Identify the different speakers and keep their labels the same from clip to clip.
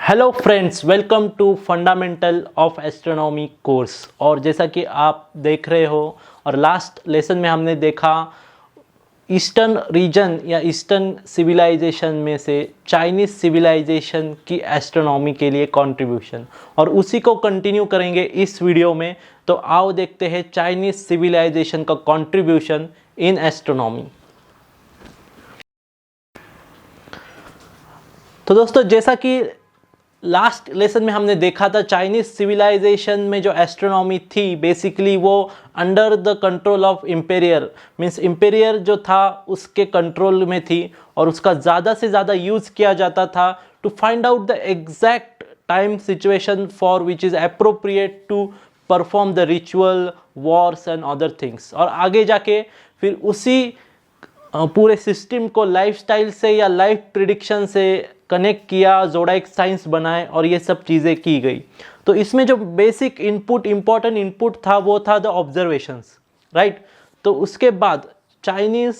Speaker 1: Hello friends, welcome to fundamental of astronomy course. और जैसा कि आप देख रहे हो और लास्ट लेसन में हमने देखा ईस्टर्न रीजन या ईस्टर्न सिविलाइजेशन में से चाइनीज़ सिविलाइजेशन की एस्ट्रोनॉमी के लिए कंट्रीब्यूशन, और उसी को कंटिन्यू करेंगे इस वीडियो में। तो आओ देखते हैं चाइनीज़ सिविलाइजेशन का कंट्रीब्यूशन इन एस्ट्रोनॉमी। तो दोस्तों, जैसा कि लास्ट लेसन में हमने देखा था, चाइनीज़ सिविलाइजेशन में जो एस्ट्रोनॉमी थी बेसिकली वो under the control of emperor, means emperor जो था उसके कंट्रोल में थी, और उसका ज़्यादा से ज़्यादा यूज़ किया जाता था to find out the exact time situation for which is appropriate to perform the ritual, wars and other things. और आगे जाके फिर उसी पूरे सिस्टम को लाइफस्टाइल से या लाइफ प्रिडिक्शन से कनेक्ट किया, ज़ोडाइक साइंस बनाए और ये सब चीज़ें की गई। तो इसमें जो बेसिक इनपुट, इम्पॉर्टेंट इनपुट था वो था द ऑब्जर्वेशंस, राइट। तो उसके बाद चाइनीज़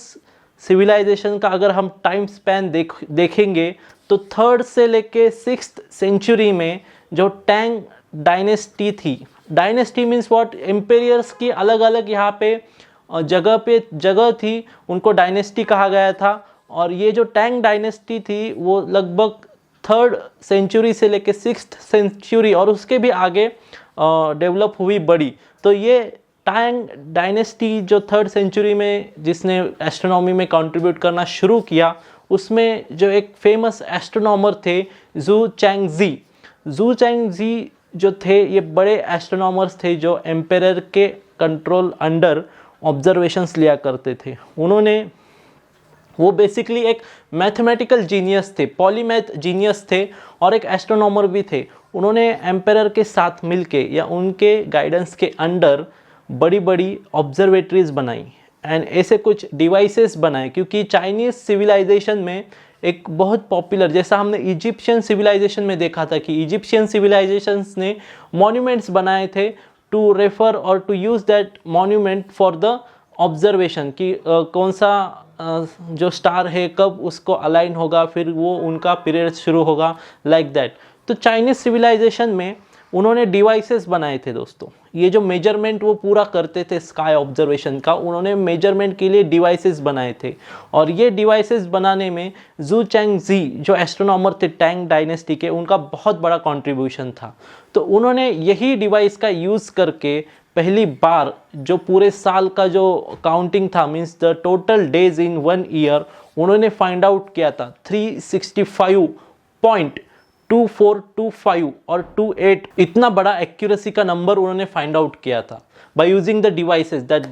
Speaker 1: सिविलाइजेशन का अगर हम टाइम स्पैन देखेंगे तो 3rd से लेके 6th सेंचुरी में जो टैंग डायनेस्टी थी, डायनेस्टी मीन्स व्हाट, एम्पेरियर्स की अलग अलग यहाँ पे जगह थी, उनको डायनेस्टी कहा गया था। और ये जो टैंग डायनेस्टी थी वो लगभग 3rd सेंचुरी से लेके 6th सेंचुरी और उसके भी आगे डेवलप हुई, बड़ी। तो ये टैंग डायनेस्टी जो 3rd सेंचुरी में जिसने एस्ट्रोनॉमी में कंट्रीब्यूट करना शुरू किया, उसमें जो एक फेमस एस्ट्रोनॉमर थे जू चैंगजी। जू चैंगजी जो थे ये बड़े एस्ट्रोनॉमर्स थे जो एम्पेरर के कंट्रोल अंडर ऑब्जर्वेशंस लिया करते थे। वो बेसिकली एक मैथमेटिकल जीनियस थे, पॉलीमैथ जीनियस थे और एक एस्ट्रोनॉमर भी थे। उन्होंने एम्पेरर के साथ मिलके या उनके गाइडेंस के अंडर बड़ी बड़ी ऑब्जर्वेटरीज बनाई एंड ऐसे कुछ डिवाइसेस बनाए, क्योंकि चाइनीज़ सिविलाइजेशन में एक बहुत पॉपुलर, जैसा हमने इजिप्शियन सिविलाइजेशन में देखा था कि इजिप्शियन सिविलाइजेशंस ने मॉन्यूमेंट्स बनाए थे टू रेफर और to use that monument for the observation कि कौन सा जो स्टार है कब उसको अलाइन होगा, फिर वो उनका पीरियड शुरू होगा, लाइक दैट। तो चाइनीज़ सिविलाइजेशन में उन्होंने डिवाइसेस बनाए थे दोस्तों। ये जो मेजरमेंट वो पूरा करते थे स्काई ऑब्जर्वेशन का, उन्होंने मेजरमेंट के लिए डिवाइसेस बनाए थे। और ये डिवाइसेस बनाने में जू चैंगजी जो एस्ट्रोनॉमर थे टैंग डायनेस्टी के, उनका बहुत बड़ा कंट्रीब्यूशन था। तो उन्होंने यही डिवाइस का यूज़ करके पहली बार जो पूरे साल का जो काउंटिंग था, means the total days in 1 year, उन्होंने फाइंड आउट किया था 365.2425 और 28, इतना बड़ा एक्यूरेसी का नंबर उन्होंने फाइंड आउट किया था by using the devices that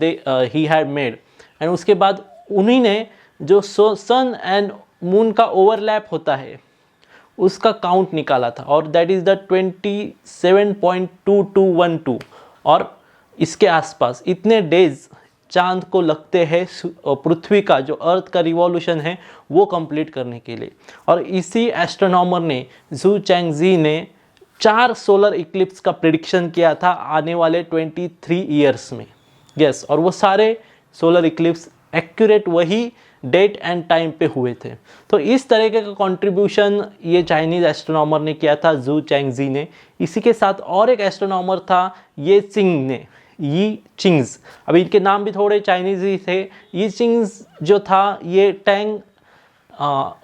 Speaker 1: he had made. And उसके बाद उन्हीं ने जो सन एंड मून का ओवरलैप होता है उसका काउंट निकाला था, और दैट इज़ द 27.2212। और इसके आसपास इतने डेज चांद को लगते हैं पृथ्वी का जो अर्थ का रिवॉल्यूशन है वो कंप्लीट करने के लिए। और इसी एस्ट्रोनॉमर ने, जू चैंगजी ने 4 सोलर इक्लिप्स का प्रिडिक्शन किया था आने वाले 23 ईयर्स में। यस, और वो सारे सोलर इक्लिप्स एक्यूरेट वही डेट एंड टाइम पे हुए थे। तो इस तरीके का कंट्रीब्यूशन ये चाइनीज़ एस्ट्रोनॉमर ने किया था, जू चैंगजी ने। इसी के साथ और एक एस्ट्रोनॉमर था ये चिंग्स। अभी इनके नाम भी थोड़े चाइनीज़ ही थे। ये चिंग्स जो था ये टैंग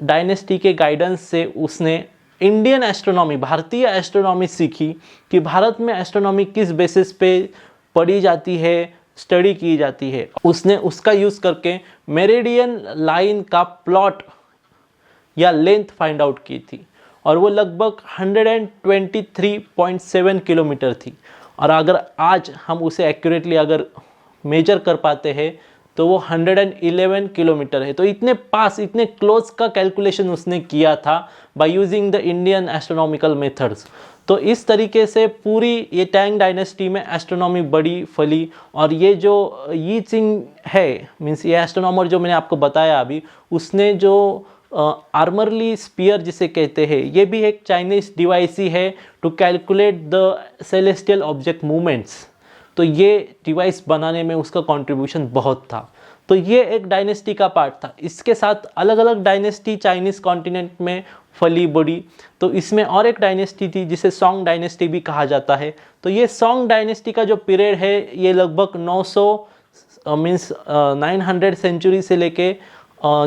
Speaker 1: डायनेस्टी के गाइडेंस से उसने इंडियन एस्ट्रोनॉमी, भारतीय एस्ट्रोनॉमी सीखी कि भारत में एस्ट्रोनॉमी किस बेसिस पे पढ़ी जाती है, स्टडी की जाती है। उसने उसका यूज़ करके मेरिडियन लाइन का प्लॉट या लेंथ फाइंड आउट की थी, और वो लगभग 123.7 किलोमीटर थी। और अगर आज हम उसे एक्यूरेटली अगर मेजर कर पाते हैं तो वो 111 किलोमीटर है। तो इतने पास, इतने क्लोज का कैलकुलेशन उसने किया था by using the Indian astronomical methods. तो इस तरीके से पूरी ये टैंग डायनेस्टी में एस्ट्रोनॉमी बड़ी फली। और ये जो यी चिंग है, मीन्स ये एस्ट्रोनॉमर जो मैंने आपको बताया अभी, उसने जो आर्मरली स्पीयर जिसे कहते हैं, ये भी एक चाइनीज़ डिवाइस ही है to calculate the celestial object movements. तो ये डिवाइस बनाने में उसका कंट्रीब्यूशन बहुत था। तो ये एक डायनेस्टी का पार्ट था। इसके साथ अलग अलग डायनेस्टी चाइनीज़ कॉन्टिनेंट में फली बड़ी। तो इसमें और एक डायनेस्टी थी जिसे सॉन्ग डायनेस्टी भी कहा जाता है। तो ये सॉन्ग डायनेस्टी का जो पीरियड है ये लगभग 900 मीन्स 900 सेंचुरी से लेके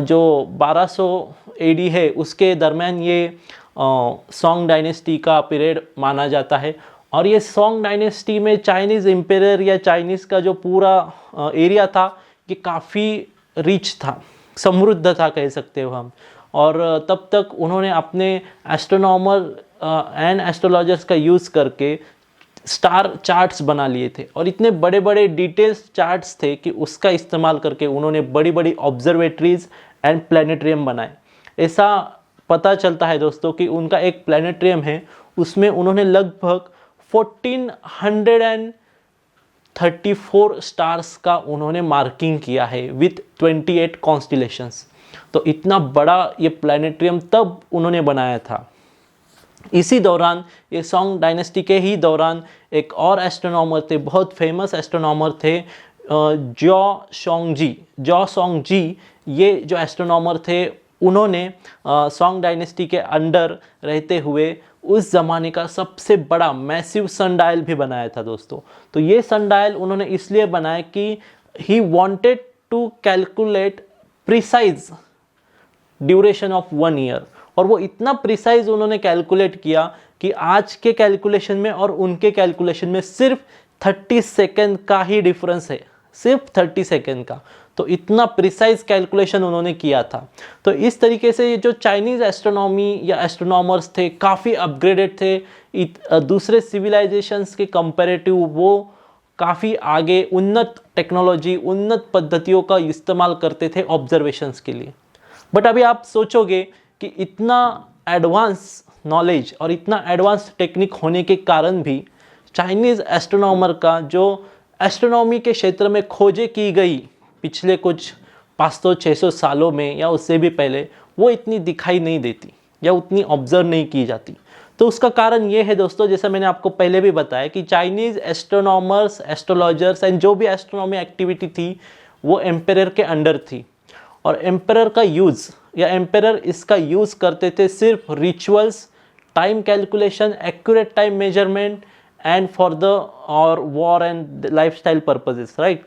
Speaker 1: जो 1200 एडी है उसके दरमियान ये सॉन्ग डायनेस्टी का पीरियड माना जाता है। और ये सॉन्ग डायनेस्टी में चाइनीज़ एम्पायर या चाइनीज़ का जो पूरा एरिया था ये काफ़ी रिच था, समृद्ध था कह सकते हो हम। और तब तक उन्होंने अपने एस्ट्रोनॉमर एंड एस्ट्रोलॉजर्स का यूज़ करके स्टार चार्ट्स बना लिए थे और इतने बड़े बड़े डिटेल्स चार्ट्स थे कि उसका इस्तेमाल करके उन्होंने बड़ी बड़ी ऑब्जर्वेटरीज एंड प्लानिटेरियम बनाए। ऐसा पता चलता है दोस्तों कि उनका एक प्लानिटेरियम है, उसमें उन्होंने लगभग 1434 स्टार्स का उन्होंने मार्किंग किया है विथ 28 कॉन्स्टिलेशंस। तो इतना बड़ा ये प्लानिटेरियम तब उन्होंने बनाया था। इसी दौरान ये सॉन्ग डायनेस्टी के ही दौरान एक और एस्ट्रोनॉमर थे, बहुत फेमस एस्ट्रोनॉमर थे, जॉ सोंग जी। ये जो एस्ट्रोनॉमर थे उन्होंने सॉन्ग डायनेस्टी के अंडर रहते हुए उस ज़माने का सबसे बड़ा मैसिव सनडायल भी बनाया था दोस्तों। तो ये सनडायल उन्होंने इसलिए बनाया कि he wanted to calculate precise duration of 1 year. और वो इतना प्रिसाइज उन्होंने कैलकुलेट किया कि आज के कैलकुलेशन में और उनके कैलकुलेशन में सिर्फ 30 सेकेंड का ही डिफरेंस है, सिर्फ 30 सेकेंड का। तो इतना प्रिसाइज कैलकुलेशन उन्होंने किया था। तो इस तरीके से ये जो चाइनीज़ एस्ट्रोनॉमी या एस्ट्रोनॉमर्स थे काफ़ी अपग्रेडेड थे, दूसरे सिविलाइजेशंस के कंपैरेटिव वो काफ़ी आगे उन्नत टेक्नोलॉजी, उन्नत पद्धतियों का इस्तेमाल करते थे ऑब्जर्वेशंस के लिए। बट अभी आप सोचोगे कि इतना एडवांस नॉलेज और इतना एडवांस टेक्निक होने के कारण भी चाइनीज़ एस्ट्रोनॉमर का जो एस्ट्रोनॉमी के क्षेत्र में खोजें की गई पिछले कुछ 500-600 सालों में या उससे भी पहले, वो इतनी दिखाई नहीं देती या उतनी ऑब्जर्व नहीं की जाती। तो उसका कारण ये है दोस्तों, जैसा मैंने आपको पहले भी बताया कि चाइनीज़ एस्ट्रोनॉमर्स, एस्ट्रोलॉजर्स एंड जो भी एस्ट्रोनॉमी एक्टिविटी थी वो एम्पायर के अंडर थी। और एम्पायर का यूज़ या एम्पायर इसका यूज़ करते थे सिर्फ rituals, time calculation, accurate time measurement and for the और war and lifestyle purposes, right.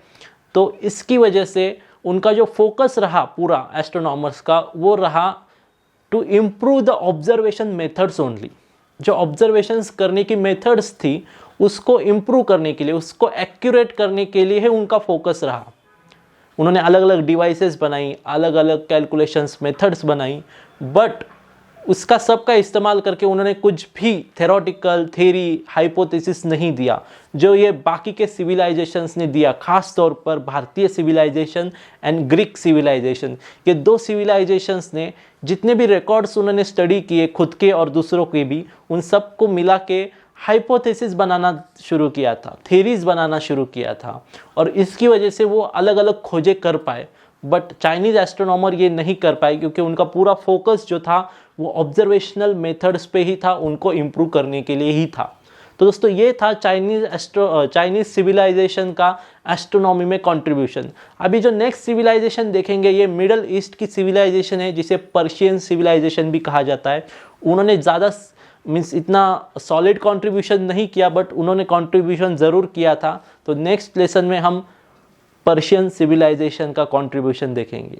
Speaker 1: तो इसकी वजह से उनका जो फोकस रहा पूरा एस्ट्रोनॉमर्स का वो रहा to improve the observation methods only. जो ऑब्जर्वेशंस करने की मेथड्स थी उसको इम्प्रूव करने के लिए, उसको एक्यूरेट करने के लिए है उनका फोकस रहा। उन्होंने अलग अलग डिवाइसेस बनाई, अलग अलग कैलकुलेशंस मेथड्स बनाई, बट उसका सबका इस्तेमाल करके उन्होंने कुछ भी थेरोटिकल थ्योरी हाइपोथेसिस नहीं दिया जो ये बाकी के सिविलाइजेशंस ने दिया, खास तौर पर भारतीय सिविलाइजेशन एंड ग्रीक सिविलाइजेशन। ये दो सिविलाइजेशंस ने जितने भी रिकॉर्ड्स उन्होंने स्टडी किए खुद के और दूसरों के भी, उन सबको मिला के हाइपोथेसिस बनाना शुरू किया था, थ्योरीज बनाना शुरू किया था, और इसकी वजह से वो अलग अलग खोजें कर पाए। बट चाइनीज़ एस्ट्रोनॉमर ये नहीं कर पाए क्योंकि उनका पूरा फोकस जो था वो ऑब्जर्वेशनल मेथड्स पे ही था, उनको इम्प्रूव करने के लिए ही था। तो दोस्तों ये था चाइनीज़ सिविलाइजेशन का एस्ट्रोनॉमी में कंट्रीब्यूशन। अभी जो नेक्स्ट सिविलाइजेशन देखेंगे ये मिडल ईस्ट की सिविलाइजेशन है जिसे पर्शियन सिविलाइजेशन भी कहा जाता है। उन्होंने ज़्यादा मीन्स इतना सॉलिड कंट्रीब्यूशन नहीं किया बट उन्होंने कंट्रीब्यूशन ज़रूर किया था। तो नेक्स्ट लेसन में हम पर्शियन सिविलाइजेशन का कंट्रीब्यूशन देखेंगे।